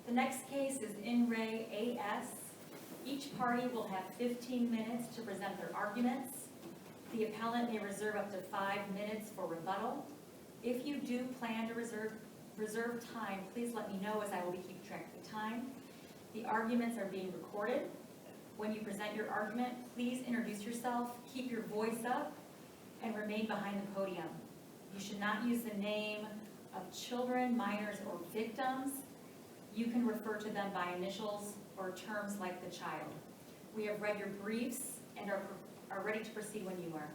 The next case is In Re AS. Each party will have 15 minutes to present their arguments. The appellant may reserve up to 5 minutes for rebuttal. If you do plan to reserve time, please let me know as I will be keeping track of the time. The arguments are being recorded. When you present your argument, please introduce yourself, keep your voice up, and remain behind the podium. You should not use the name of children, minors, or victims. You can refer to them by initials or terms like the child. We have read your briefs and are ready to proceed when you are.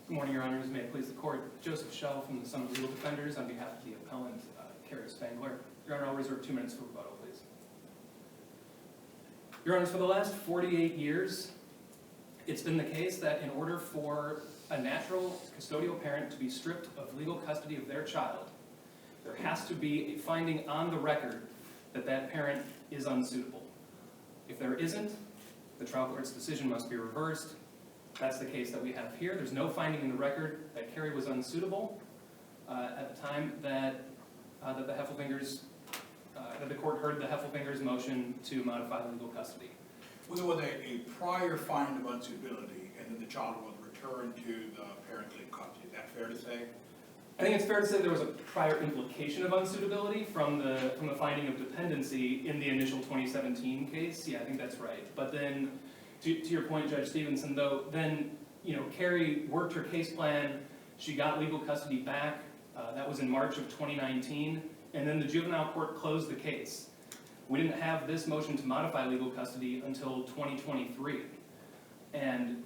Good morning, Your Honors. May it please the Court. Joseph Schell from the Son of Legal Defenders on behalf of the appellant, Carrie Spangler. Your Honor, I'll reserve 2 minutes for rebuttal, please. Your Honors, for the last 48 years, it's been the case that in order for a natural custodial parent to be stripped of legal custody of their child, there has to be a finding on the record that that parent is unsuitable. If there isn't, the trial court's decision must be reversed. That's the case that we have here. There's no finding in the record that Carrie was unsuitable at the time that the court heard the Heffelfinger's motion to modify legal custody. Well, there was a prior finding of unsuitability, and then the child was returned to the parent's legal custody. Is that fair to say? I think it's fair to say there was a prior implication of unsuitability from the finding of dependency in the initial 2017 case. Yeah, I think that's right. But then, to your point, Judge Stevenson, though, then Carrie worked her case plan. She got legal custody back. That was in March of 2019, and then the juvenile court closed the case. We didn't have this motion to modify legal custody until 2023, and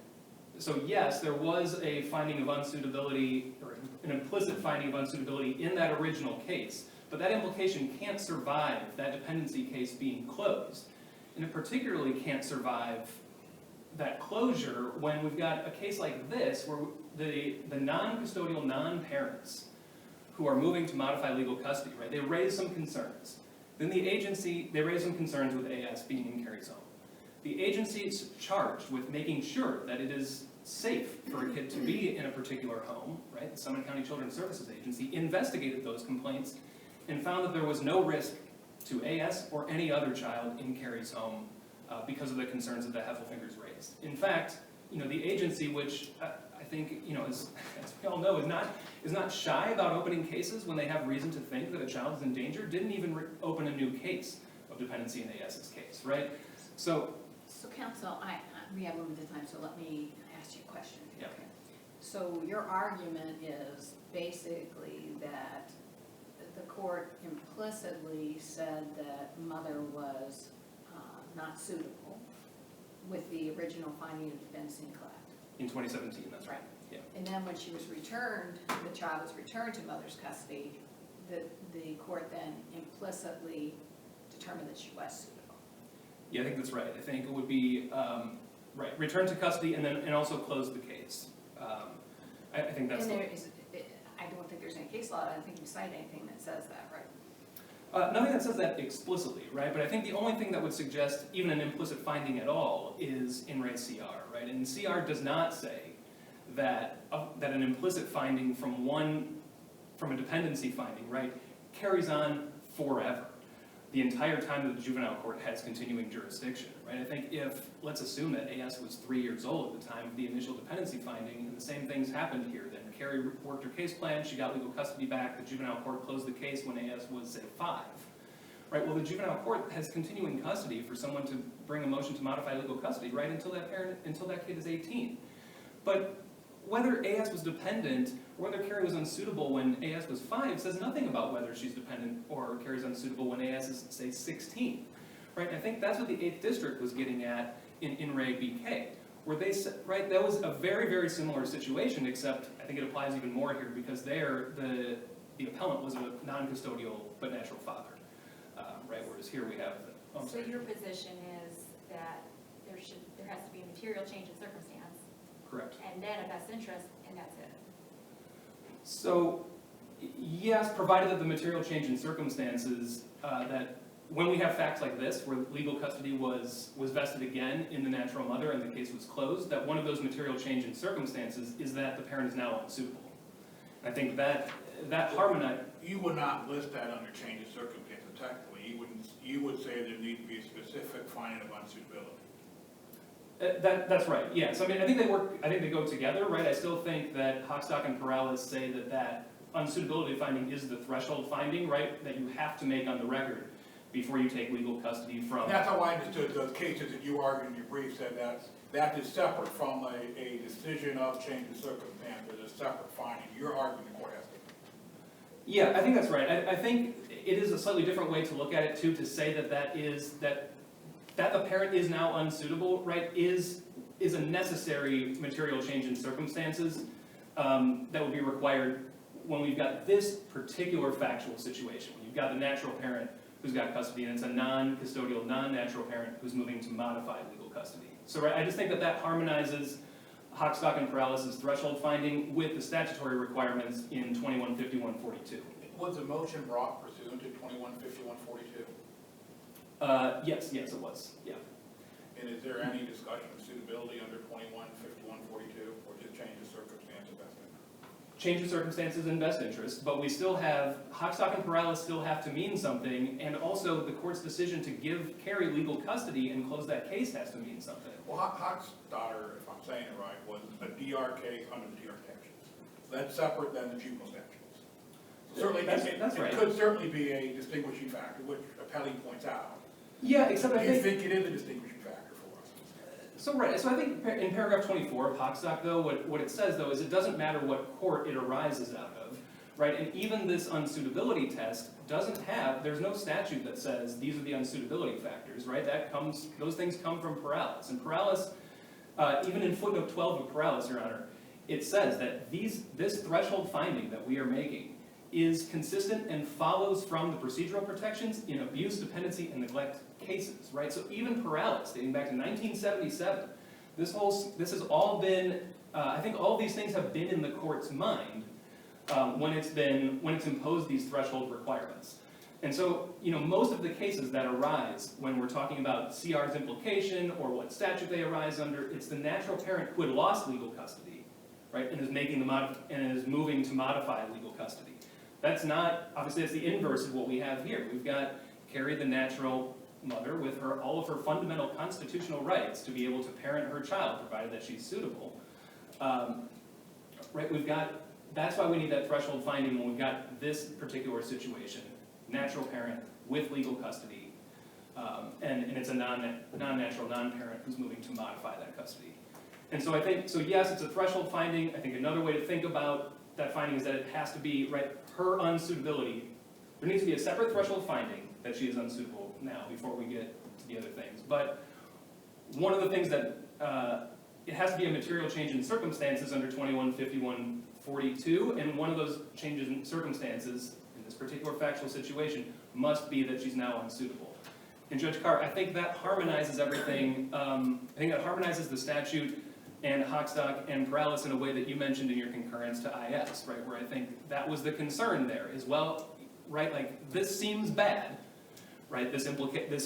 so yes, there was a finding of unsuitability, or an implicit finding of unsuitability in that original case, but that implication can't survive that dependency case being closed, and it particularly can't survive that closure when we've got a case like this where the non-custodial non-parents who are moving to modify legal custody, right, they raise some concerns. Then the agency, they raise some concerns with AS being in Carrie's home. The agency is charged with making sure that it is safe for a kid to be in a particular home, right? The Summit County Children's Services Agency investigated those complaints and found that there was no risk to AS or any other child in Carrie's home because of the concerns that the Heffelfingers raised. In fact, the agency, which I think, as we all know, is not shy about opening cases when they have reason to think that a child is in danger, didn't even open a new case of dependency in AS's case, right? So counsel, we have limited time, so let me ask you a question. Yeah. Okay. So your argument is basically that the court implicitly said that mother was not suitable with the original finding of dependency and neglect. in 2017, that's right. Yeah. And then when she was returned, the child was returned to mother's custody, the court then implicitly determined that she was suitable. Yeah, I think that's right. I think it would be right, return to custody and also close the case. I think that's. And I don't think there's any case law. I don't think you cite anything that says that, right? Nothing that says that explicitly, right? But I think the only thing that would suggest even an implicit finding at all is in re CR, right? And CR does not say that that an implicit finding from a dependency finding, right, carries on forever, the entire time that the juvenile court has continuing jurisdiction, right? I think if, let's assume that AS was 3 years old at the time of the initial dependency finding, and the same things happened here, then Carrie worked her case plan, she got legal custody back, the juvenile court closed the case when AS was, say, 5. Right, well, the juvenile court has continuing custody for someone to bring a motion to modify legal custody, right, until that kid is 18. But whether AS was dependent, or whether Carrie was unsuitable when AS was 5, says nothing about whether she's dependent or Carrie's unsuitable when AS is, say, 16. Right, and I think that's what the 8th District was getting at in Ray BK, where they said, right, that was a very, very similar situation, except I think it applies even more here because there, the appellant was a non-custodial but natural father. Right, whereas here we have. So your position is that there has to be a material change in circumstance. Correct. And then a best interest, and that's it. So, yes, provided that the material change in circumstances, that when we have facts like this, where legal custody was vested again in the natural mother and the case was closed, that one of those material change in circumstances is that the parent is now unsuitable. I think that harmonizes. You would not list that under change of circumstances technically. You would say there needs to be a specific finding of unsuitability. That's right, yes. I mean, I think they go together, right? I still think that Hochstock and Perales say that unsuitability finding is the threshold finding, right? That you have to make on the record before you take legal custody from. And that's how I understood those cases that you argued in your brief, said that is separate from a decision of change of circumstances, a separate finding. You're arguing the court has to. Yeah, I think that's right. I think it is a slightly different way to look at it too, to say that the parent is now unsuitable, right, is a necessary material change in circumstances that would be required when we've got this particular factual situation. When you've got the natural parent who's got custody and it's a non-custodial, non-natural parent who's moving to modified legal custody. So right, I just think that harmonizes Hochstock and Perales' threshold finding with the statutory requirements in 2151-42. Was the motion brought pursuant to 2151-42? Yes, it was, yeah. And is there any discussion of suitability under 2151-42, or just change of circumstance of best interest? Change of circumstances in best interest, but we still have, Hochstock and Perales still have to mean something, and also the court's decision to give Carrie legal custody and close that case has to mean something. Well, Hoch's daughter, if I'm saying it right, was a DR case under the DR statutes. That's separate than the juvenile statutes. So certainly, that's right. It could certainly be a distinguishing factor, which Appellee points out. Yeah, except Do I you think think it is a distinguishing factor for us? so. Right. So I think in paragraph 24 of Hochstock, though, what it says though is it doesn't matter what court it arises out of, right? And even this unsuitability test doesn't have. There's no statute that says these are the unsuitability factors, right? Those things come from Perales, and Perales, even in footnote 12 of Perales, Your Honor, it says that this threshold finding that we are making is consistent and follows from the procedural protections in abuse, dependency, and neglect cases, right? So even Perales, dating back to 1977, this has all been, I think all these things have been in the court's mind when it's imposed these threshold requirements. And so, most of the cases that arise when we're talking about CR's implication or what statute they arise under, it's the natural parent who had lost legal custody, right, and is moving to modify legal custody. That's not, obviously that's the inverse of what we have here. We've got Carrie, the natural mother, with all of her fundamental constitutional rights to be able to parent her child, provided that she's suitable. Right, that's why we need that threshold finding when we've got this particular situation. Natural parent with legal custody, and it's a non-natural, non-parent who's moving to modify that custody. And so I think, yes, it's a threshold finding. I think another way to think about that finding is that it has to be, right, her unsuitability. There needs to be a separate threshold finding that she is unsuitable now before we get to the other things. But one of the things that, it has to be a material change in circumstances under 2151-42, and one of those changes in circumstances in this particular factual situation must be that she's now unsuitable. And Judge Carr, I think that harmonizes everything. I think that harmonizes the statute and Hochstock and Perales in a way that you mentioned in your concurrence to IS, right, where I think that was the concern there as well, right, like this seems bad, right, this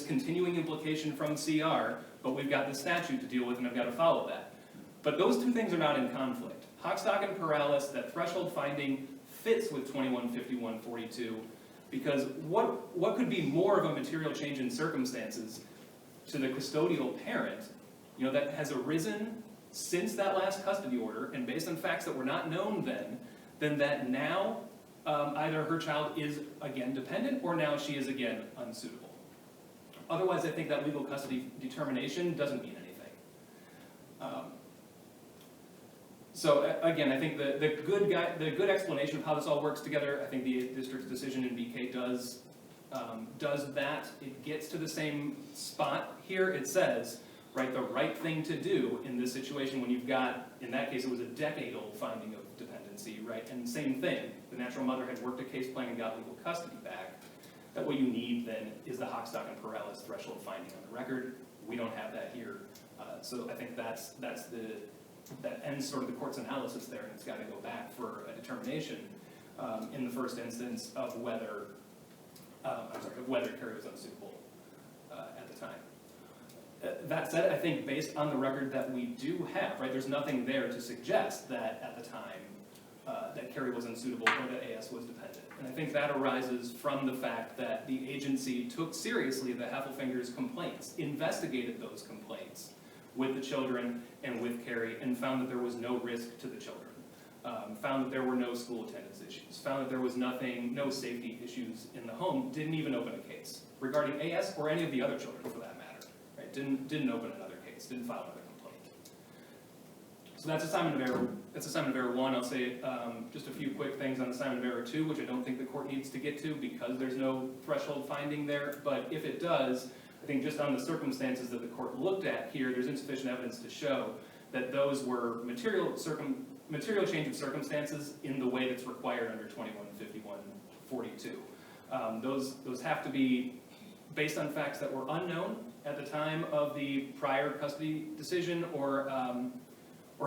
continuing implication from CR, but we've got the statute to deal with and I've got to follow that. But those two things are not in conflict. Hochstock and Perales, that threshold finding fits with 2151-42 because what could be more of a material change in circumstances to the custodial parent, that has arisen since that last custody order and based on facts that were not known then, than that now either her child is again dependent or now she is again unsuitable. Otherwise, I think that legal custody determination doesn't mean anything. So again, I think the good explanation of how this all works together, I think the district's decision in BK does that. It gets to the same spot here. It says, right, the right thing to do in this situation when you've got, in that case, it was a decade-old finding of dependency, right? And same thing, the natural mother had worked a case plan and got legal custody back. That what you need then is the Hochstock and Perales threshold finding on the record. We don't have that here, so I think that's the that ends sort of the court's analysis there, and it's got to go back for a determination in the first instance of whether, of whether Carrie was unsuitable at the time. That said, I think based on the record that we do have, right, there's nothing there to suggest that at the time that Carrie was unsuitable or that AS was dependent. And I think that arises from the fact that the agency took seriously the Heffelfinger's complaints, investigated those complaints with the children and with Carrie, and found that there was no risk to the children. Found that there were no school attendance issues, found that there was no safety issues in the home, didn't even open a case regarding AS or any of the other children for that matter, right? Didn't open another case, didn't file another complaint. So that's assignment of error. That's assignment of error 1. I'll say just a few quick things on assignment of error 2, which I don't think the court needs to get to because there's no threshold finding there, but if it does, I think just on the circumstances that the court looked at here, there's insufficient evidence to show that those were material change of circumstances in the way that's required under 2151-42. Those have to be based on facts that were unknown at the time of the prior custody decision or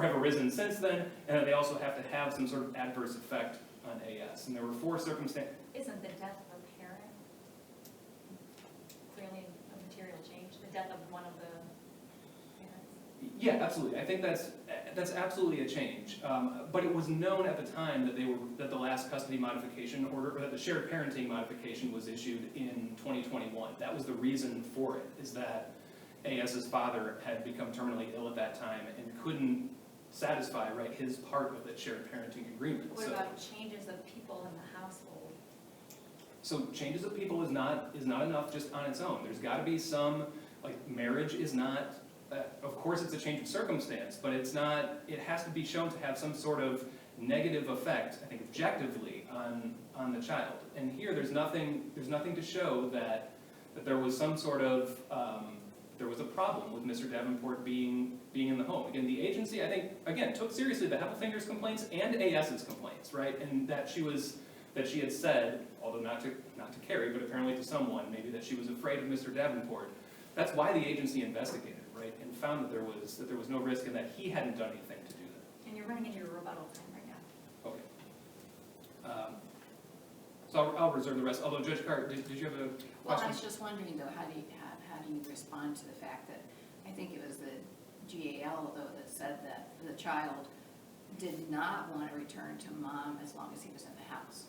have arisen since then, and that they also have to have some sort of adverse effect on AS. And there were 4 circumstances. Isn't the death of a parent clearly a material change? The death of one of the parents? Yeah, absolutely. I think that's absolutely a change. But it was known at the time that the last custody modification order, or that the shared parenting modification was issued in 2021. That was the reason for it, is that AS's father had become terminally ill at that time and couldn't satisfy, right, his part of that shared parenting agreement. What about changes of people in the household? So changes of people is not enough just on its own. There's got to be some, like, marriage is not, of course it's a change of circumstance, but it's not, it has to be shown to have some sort of negative effect, I think objectively, on the child. And here there's nothing to show that there was some sort of, there was a problem with Mr. Davenport being in the home. Again, the agency, I think, again, took seriously the Heffelfinger's complaints and AS's complaints, right? And that she had said, although not to Carrie, but apparently to someone, maybe that she was afraid of Mr. Davenport. That's why the agency investigated, right? And found that there was no risk and that he hadn't done anything to do that. And you're running into your rebuttal time right now. Okay. So I'll reserve the rest. Although Judge Carr, did you have a question? Well, I was just wondering though, how do you respond to the fact that, I think it was the GAL though that said that the child did not want to return to mom as long as he was in the house?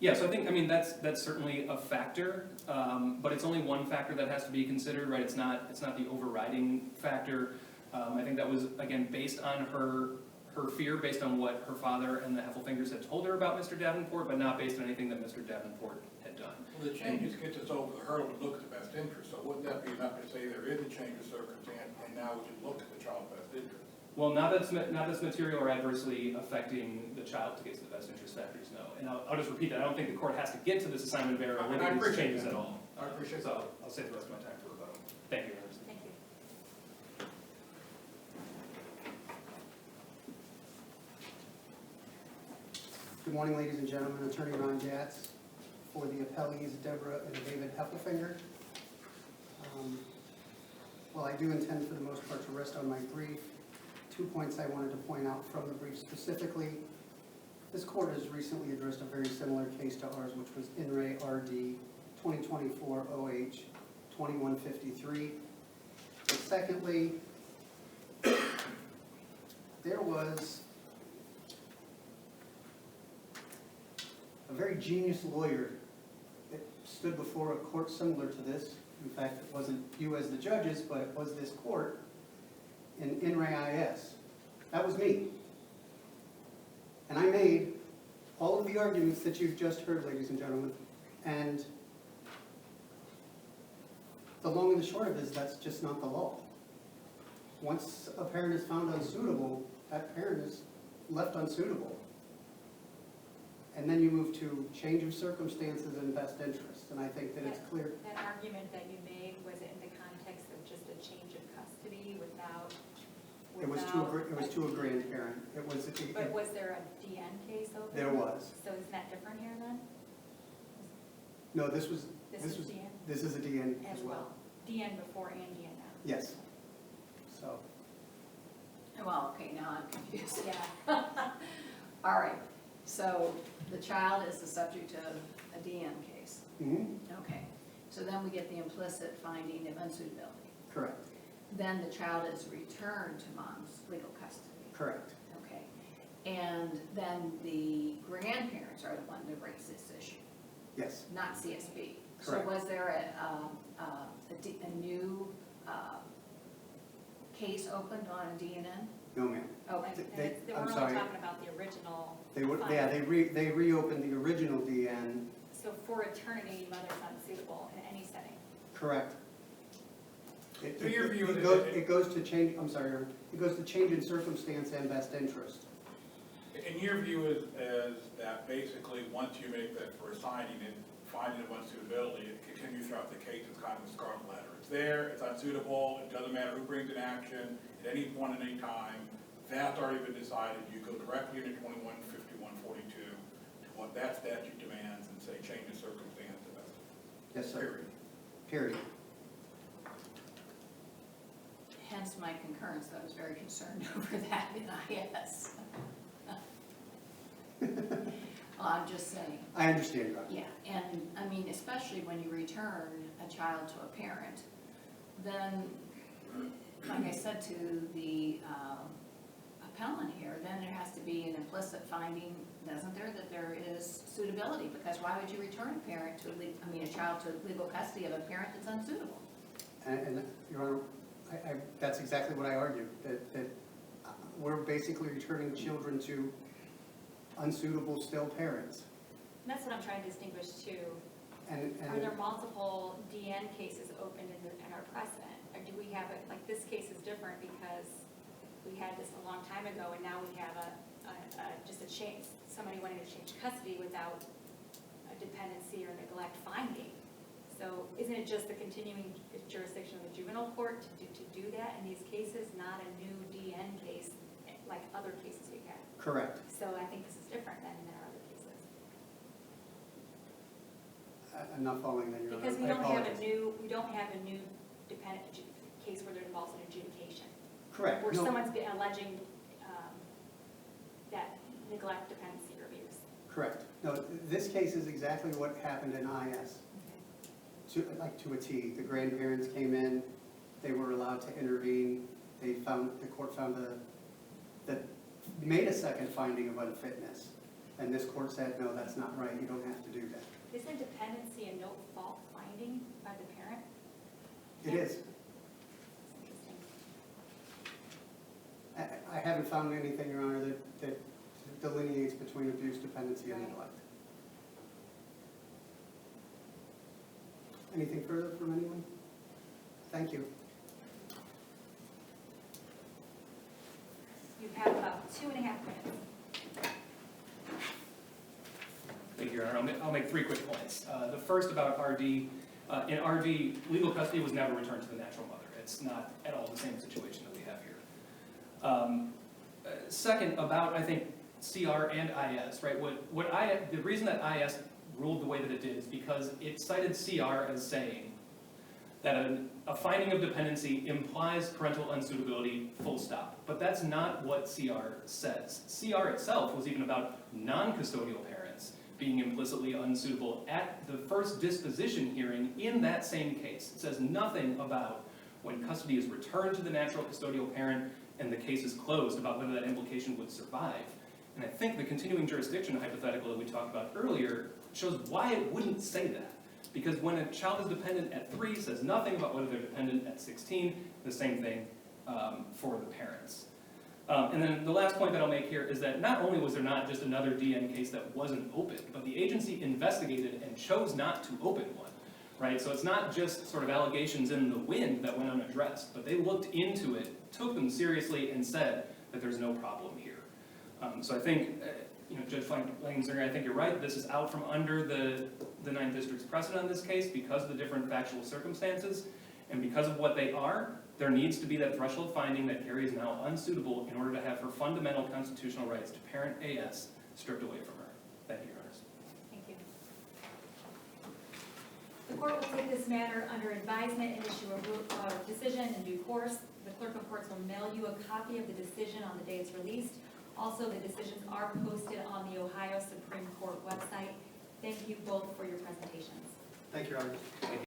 Yeah, so I mean, that's certainly a factor, but it's only one factor that has to be considered, right? It's not the overriding factor. I think that was, again, based on her fear, based on what her father and the Heffelfingers had told her about Mr. Davenport, but not based on anything that Mr. Davenport had done. Well, the changes gets us over the hurdle to look at the best interest, so wouldn't that be enough to say there is a change of circumstance, and now we should look at the child's best interest? Well, not that's material or adversely affecting the child to get to the best interest factors, no. And I'll just repeat that. I don't think the court has to get to this assignment of error with these changes at all. I appreciate So that. I'll save the rest of my time for rebuttal. Thank you, Your Honor. Thank you. Good morning, ladies and gentlemen. Attorney Ron Jatz for the appellees Deborah and David Heffelfinger. Well, I do intend for the most part to rest on my brief. 2 points I wanted to point out from the brief specifically. This court has recently addressed a very similar case to ours, which was In Re RD 2024 OH 2153. And secondly, there was a very genius lawyer that stood before a court similar to this. In fact, it wasn't you as the judges, but it was this court in Re IS. That was me. And I made all of the arguments that you've just heard, ladies and gentlemen. And the long and the short of it is that's just not the law. Once a parent is found unsuitable, that parent is left unsuitable. And then you move to change of circumstances and best interest. And I think that it's clear. That argument that you made, was it in the context of just a change of custody without? It was to a grandparent. But was there a DN case open? There was. So is that different here then? No, this is DN This is a DN as well. DN before and DN now? Yes. So, Well, okay, now I'm confused. Yeah. All right, so the child is the subject of a DN case. Mhm. Okay, so then we get the implicit finding of unsuitability. Correct, Then the child is returned to mom's legal custody. correct. Okay, and then the grandparents are the one that raise this issue, Yes, not CSB. So Correct. was there a new case opened on a DNN? no ma'am. Oh, And They- they I'm were only sorry. talking about the original. They were, finding. yeah, they reopened the original DN, So for eternity, mother's unsuitable in any setting. correct. It- So your it- view it is goes- that- It goes to change, I'm sorry, Your Honor. It goes to change in circumstance and best interest. And your view is that basically, once you make that first finding of unsuitability, it continues throughout the case, it's kind of a scarlet letter. It's there, it's unsuitable, it doesn't matter who brings an action, at any point at any time, that's already been decided, you go directly into 215142 to what that statute demands and say change the circumstance to best. Yes, sir. Period. Period. Hence my concurrence, that I was very concerned over that in IS. Well, I'm just saying, I understand, Your Honor. yeah, and I mean, especially when you return a child to a parent, then, like I said to the appellant here, then there has to be an implicit finding, doesn't there, that there is suitability, because why would you return a parent to, a child to legal custody of a parent that's unsuitable? And Your Honor, that's exactly what I argue, that we're basically returning children to unsuitable still parents. And that's what I'm trying to distinguish too. And Are there multiple DN cases opened in our precedent? Or do we have it, like this case is different because we had this a long time ago and now we have just a change, somebody wanting to change custody without a dependency or neglect finding. So isn't it just the continuing jurisdiction of the juvenile court to do that in these cases, not a new DN case like other cases we've had? correct. So I think this is different than in our other cases. I'm not following that, Your Honor. Because we I don't have apologize. we don't have a new dependent case where there involves an adjudication. Correct. Where No, someone's been alleging that neglect, dependency, or abuse. correct. No, this case is exactly what happened in IS, to a T. The grandparents came in, they were allowed to intervene, the court found that made a second finding of unfitness. And this court said, no, that's not right, you don't have to do that. Isn't dependency a no fault finding by the parent? It is. It's interesting. I haven't found anything, Your Honor, that delineates between abuse, dependency, and Right. neglect. Anything further from anyone? Thank you. You have about 2.5 minutes. Thank you, Your Honor. I'll make 3 quick points. The first about RD. In RD, legal custody was never returned to the natural mother. It's not at all the same situation that we have here. Second, about, I think, CR and IS, right? The reason that IS ruled the way that it did is because it cited CR as saying that a finding of dependency implies parental unsuitability, full stop. But that's not what CR says. CR itself was even about non-custodial parents being implicitly unsuitable at the first disposition hearing in that same case. It says nothing about when custody is returned to the natural custodial parent and the case is closed about whether that implication would survive. And I think the continuing jurisdiction hypothetical that we talked about earlier shows why it wouldn't say that. Because when a child is dependent at 3, it says nothing about whether they're dependent at 16, the same thing for the parents. And then the last point that I'll make here is that not only was there not just another DN case that wasn't open, but the agency investigated and chose not to open one, right? So it's not just sort of allegations in the wind that went unaddressed, but they looked into it, took them seriously, and said that there's no problem here. So I think, Judge Langenzinger, I think you're right. This is out from under the 9th District's precedent in this case because of the different factual circumstances, and because of what they are, there needs to be that threshold finding that Carrie is now unsuitable in order to have her fundamental constitutional rights to parent AS stripped away from her. Thank you, Your Honors. Thank you. The court will take this matter under advisement and issue a decision in due course. The clerk of courts will mail you a copy of the decision on the day it's released. Also, the decisions are posted on the Ohio Supreme Court website. Thank you both for your presentations. Thank you, Your Honor.